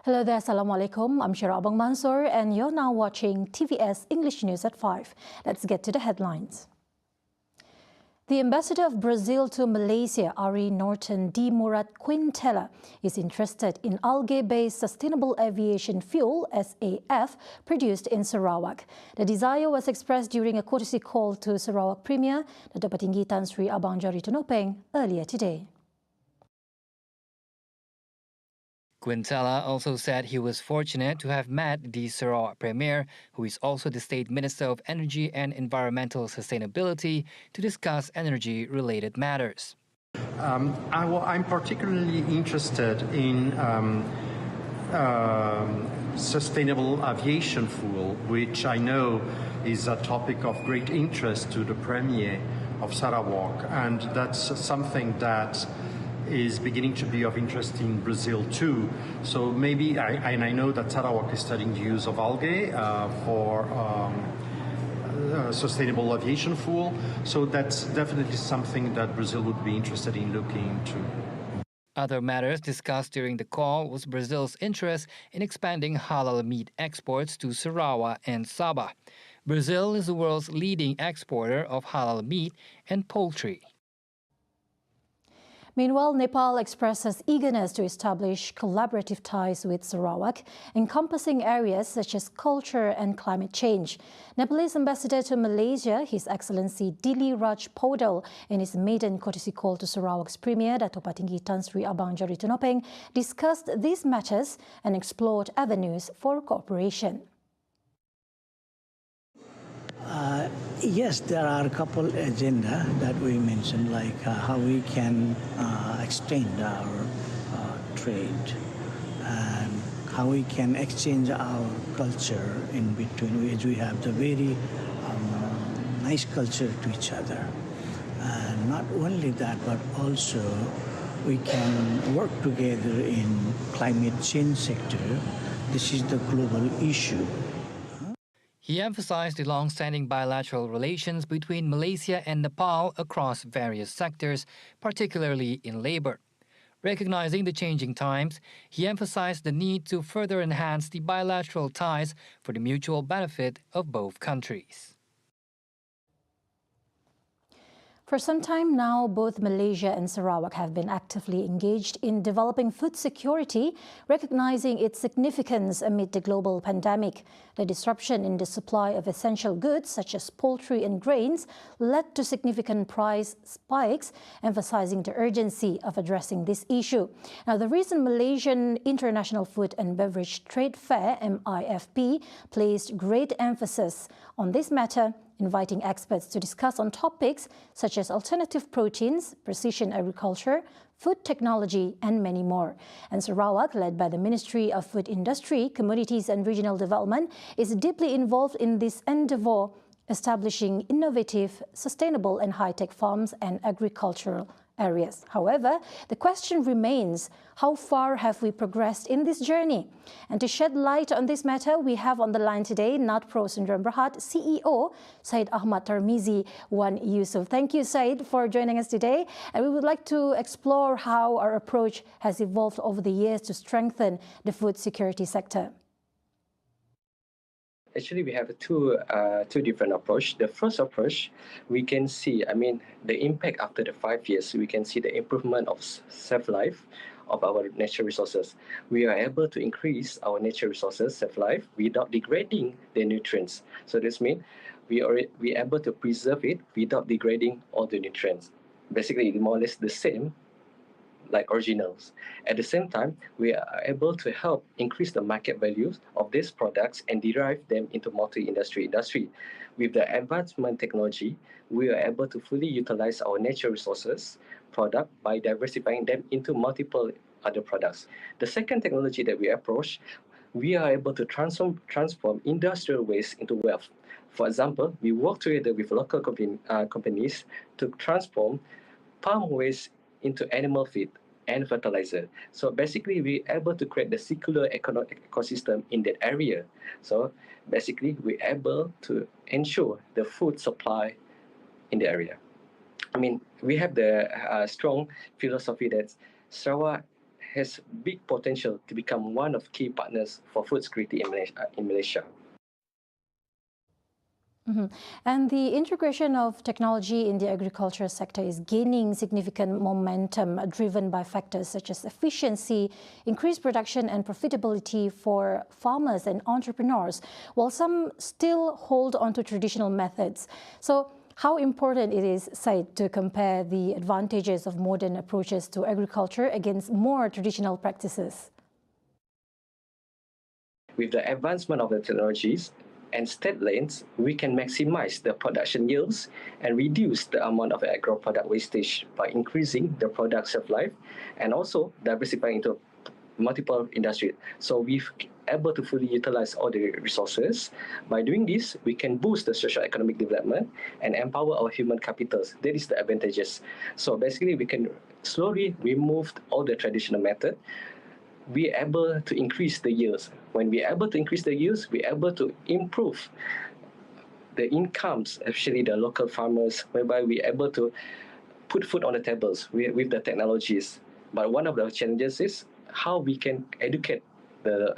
Hello there, Assalamualaikum. I'm Shira Abang Mansour and you're now watching TVS English News at 5. Let's get to the headlines. The ambassador of Brazil to Malaysia, Ari Norton D. Murad Quintela, is interested in algae-based sustainable aviation fuel, SAF, produced in Sarawak. The desire was expressed during a courtesy call to Sarawak Premier, Dato' Patinggi Tan Sri Abang Jari Tunopeng, earlier today. Quintela also said he was fortunate to have met the Sarawak Premier, who is also the State Minister of Energy and Environmental Sustainability, to discuss energy-related matters. I'm particularly interested in sustainable aviation fuel, which I know is a topic of great interest to the Premier of Sarawak, and that's something that is beginning to be of interest in Brazil too. So maybe, I know that Sarawak is studying the use of algae for sustainable aviation fuel. So that's definitely something that Brazil would be interested in looking into. Other matters discussed during the call was Brazil's interest in expanding halal meat exports to Sarawak and Sabah. Brazil is the world's leading exporter of halal meat and poultry. Meanwhile, Nepal expresses eagerness to establish collaborative ties with Sarawak, encompassing areas such as culture and climate change. Nepalese ambassador to Malaysia, His Excellency Dili Raj Podal, in his maiden courtesy call to Sarawak's Premier, Dato' Patinggi Tan Sri Abang Jari Tunopeng, discussed these matters and explored avenues for cooperation. Yes, there are a couple agenda that we mentioned, like how we can extend our trade and how we can exchange our culture in between, which we have the very nice culture to each other. And not only that, but also we can work together in climate change sector. This is the global issue. He emphasized the long-standing bilateral relations between Malaysia and Nepal across various sectors, particularly in labor. Recognizing the changing times, he emphasized the need to further enhance the bilateral ties for the mutual benefit of both countries. For some time now, both Malaysia and Sarawak have been actively engaged in developing food security, recognizing its significance amid the global pandemic. The disruption in the supply of essential goods, such as poultry and grains, led to significant price spikes, emphasizing the urgency of addressing this issue. Now, the recent Malaysian International Food and Beverage Trade Fair, MIFB, placed great emphasis on this matter, inviting experts to discuss on topics such as alternative proteins, precision agriculture, food technology, and many more. And Sarawak, led by the Ministry of Food Industry, Commodities and Regional Development, is deeply involved in this endeavour, establishing innovative, sustainable and high-tech farms and agricultural areas. However, the question remains, how far have we progressed in this journey? And to shed light on this matter, we have on the line today NADPRO Sdn Bhd CEO Syed Ahmad Tarmizi Wan Yusuf. Thank you, Syed, for joining us today. And we would like to explore how our approach has evolved over the years to strengthen the food security sector. Actually, we have two different approach. The first approach, we can see, the impact after the 5 years, we can see the improvement of self-life of our natural resources. We are able to increase our natural resources self-life without degrading the nutrients. So this means we are able to preserve it without degrading all the nutrients. Basically, more or less the same like originals. At the same time, we are able to help increase the market values of these products and derive them into multi-industry. With the advancement technology, we are able to fully utilize our natural resources product by diversifying them into multiple other products. The second technology that we approach, we are able to transform industrial waste into wealth. For example, we work together with local companies to transform palm waste into animal feed and fertilizer. So basically, we're able to create the circular ecosystem in that area. So basically, we're able to ensure the food supply in the area. We have the strong philosophy that Sarawak has big potential to become one of key partners for food security in Malaysia. And the integration of technology in the agriculture sector is gaining significant momentum, driven by factors such as efficiency, increased production and profitability for farmers and entrepreneurs, while some still hold on to traditional methods. So how important it is, Said, to compare the advantages of modern approaches to agriculture against more traditional practices? With the advancement of the technologies and state lanes, we can maximize the production yields and reduce the amount of agro-product wastage by increasing the product shelf life and also diversifying into multiple industries. So we're able to fully utilize all the resources. By doing this, we can boost the socio-economic development and empower our human capitals. That is the advantages. So basically, we can slowly remove all the traditional method. We're able to increase the yields. When we're able to increase the yields, we're able to improve the incomes, especially the local farmers, whereby we're able to put food on the tables with the technologies. But one of the challenges is how we can educate the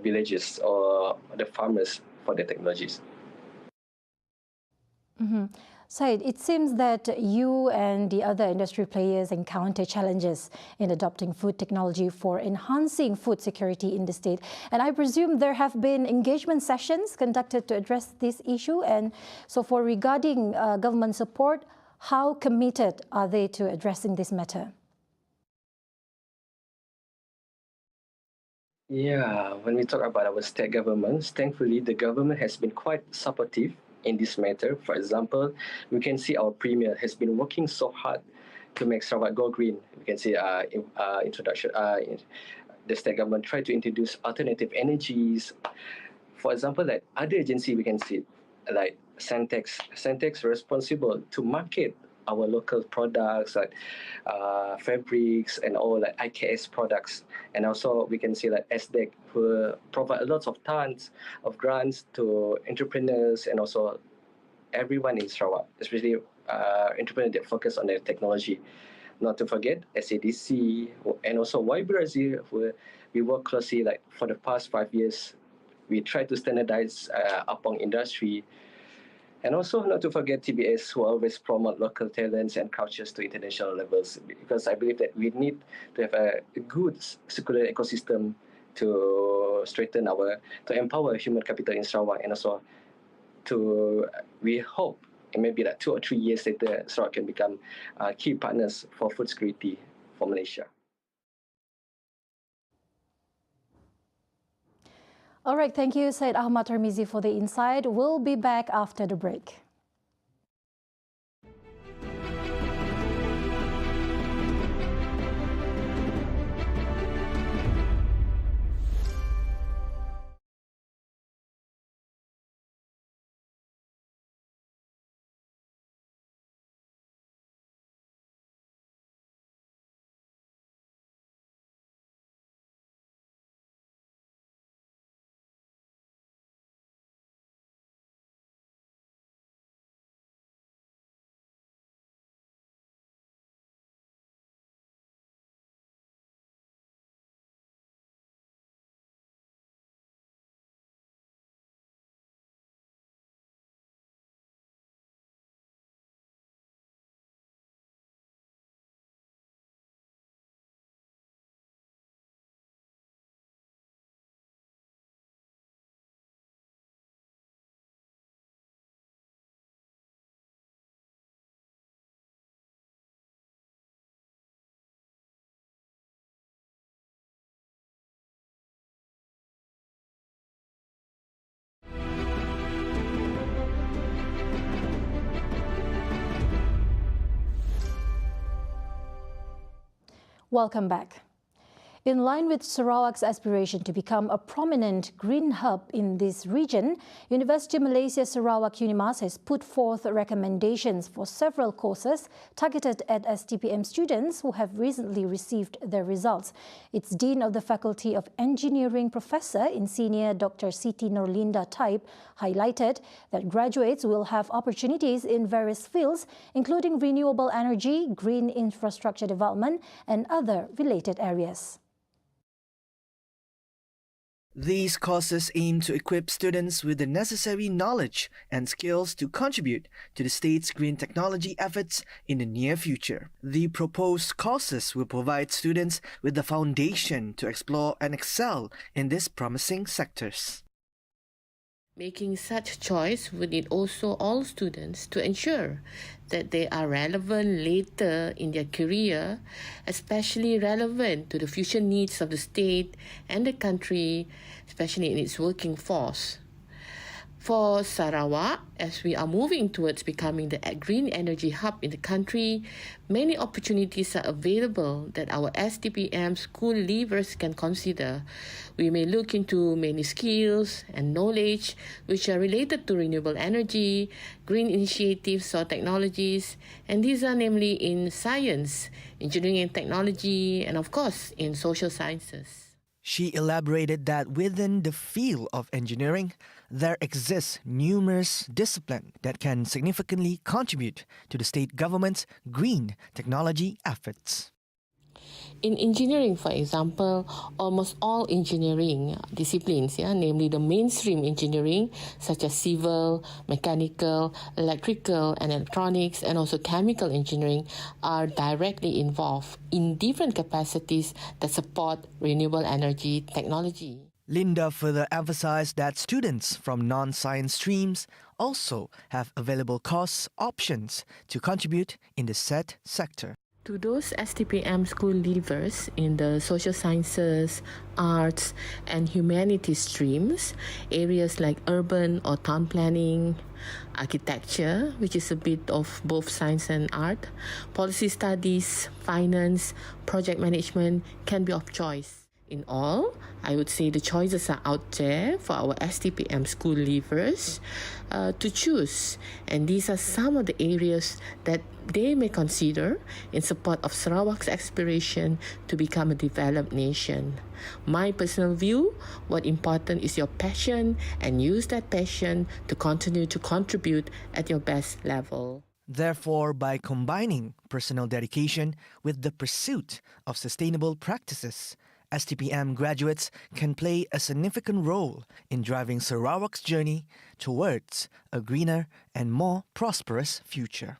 villages or the farmers for the technologies. Said, it seems that you and the other industry players encounter challenges in adopting food technology for enhancing food security in the state. And I presume there have been engagement sessions conducted to address this issue. And so regarding government support, how committed are they to addressing this matter? Yeah, when we talk about our state governments, thankfully the government has been quite supportive in this matter. For example, we can see our Premier has been working so hard to make Sarawak go green. We can see the state government tried to introduce alternative energies. For example, like other agency we can see, like Sentex responsible to market our local products like fabrics and all like IKS products. And also we can see like SDEC who provide lots of tons of grants to entrepreneurs and also everyone in Sarawak, especially entrepreneurs that focus on their technology. Not to forget SADC and also YBRZ, where we work closely like for the past 5 years. We try to standardize upon industry. And also not to forget TVS, who always promote local talents and cultures to international levels, because I believe that we need to have a good circular ecosystem to strengthen to empower human capital in Sarawak, and also we hope maybe like 2 or 3 years later, Sarawak can become key partners for food security for Malaysia. All right, thank you, Said Ahmad Tarmizi, for the insight. We'll be back after the break. Welcome back. In line with Sarawak's aspiration to become a prominent green hub in this region, University of Malaysia Sarawak Unimas has put forth recommendations for several courses targeted at STPM students who have recently received their results. Its Dean of the Faculty of Engineering Professor Insigne Dr. Siti Nurlinda Taib highlighted that graduates will have opportunities in various fields, including renewable energy, green infrastructure development, and other related areas. These courses aim to equip students with the necessary knowledge and skills to contribute to the state's green technology efforts in the near future. The proposed courses will provide students with the foundation to explore and excel in these promising sectors. Making such choice would need also all students to ensure that they are relevant later in their career, especially relevant to the future needs of the state and the country, especially in its working force. For Sarawak, as we are moving towards becoming the green energy hub in the country, many opportunities are available that our STPM school leavers can consider. We may look into many skills and knowledge which are related to renewable energy, green initiatives or technologies, and these are namely in science, engineering and technology, and of course in social sciences. She elaborated that within the field of engineering, there exists numerous disciplines that can significantly contribute to the state government's green technology efforts. In engineering, for example, almost all engineering disciplines, namely the mainstream engineering, such as civil, mechanical, electrical, and electronics, and also chemical engineering, are directly involved in different capacities that support renewable energy technology. Linda further emphasized that students from non-science streams also have available course options to contribute in the said sector. To those STPM school leavers in the social sciences, arts, and humanities streams, areas like urban or town planning, architecture, which is a bit of both science and art, policy studies, finance, project management can be of choice. In all, I would say the choices are out there for our STPM school leavers to choose. And these are some of the areas that they may consider in support of Sarawak's aspiration to become a developed nation. My personal view, what's important is your passion, and use that passion to continue to contribute at your best level. Therefore, by combining personal dedication with the pursuit of sustainable practices, STPM graduates can play a significant role in driving Sarawak's journey towards a greener and more prosperous future.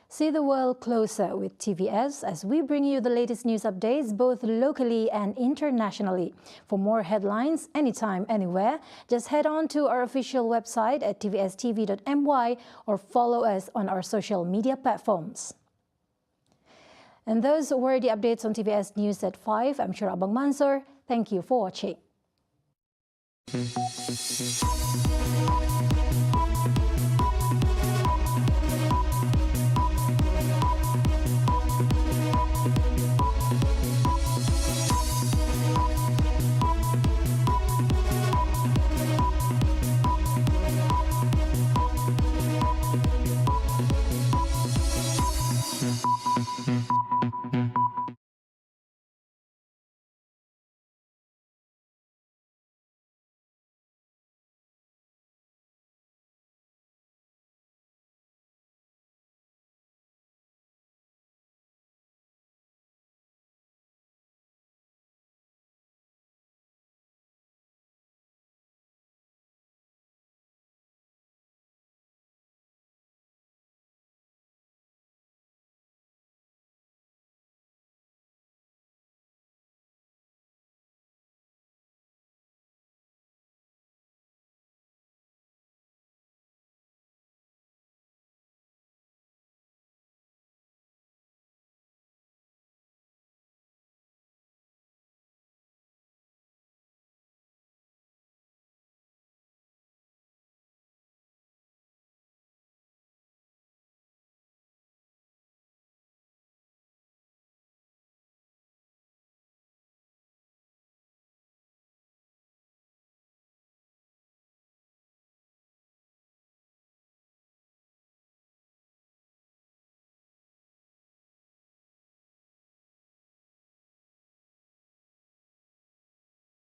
See the world closer with TVS as we bring you the latest news updates both locally and internationally. For more headlines, anytime, anywhere, just head on to our official website at tvstv.my or follow us on our social media platforms. And those were the updates on TVS News at 5. I'm Shura Abang Mansur. Thank you for watching.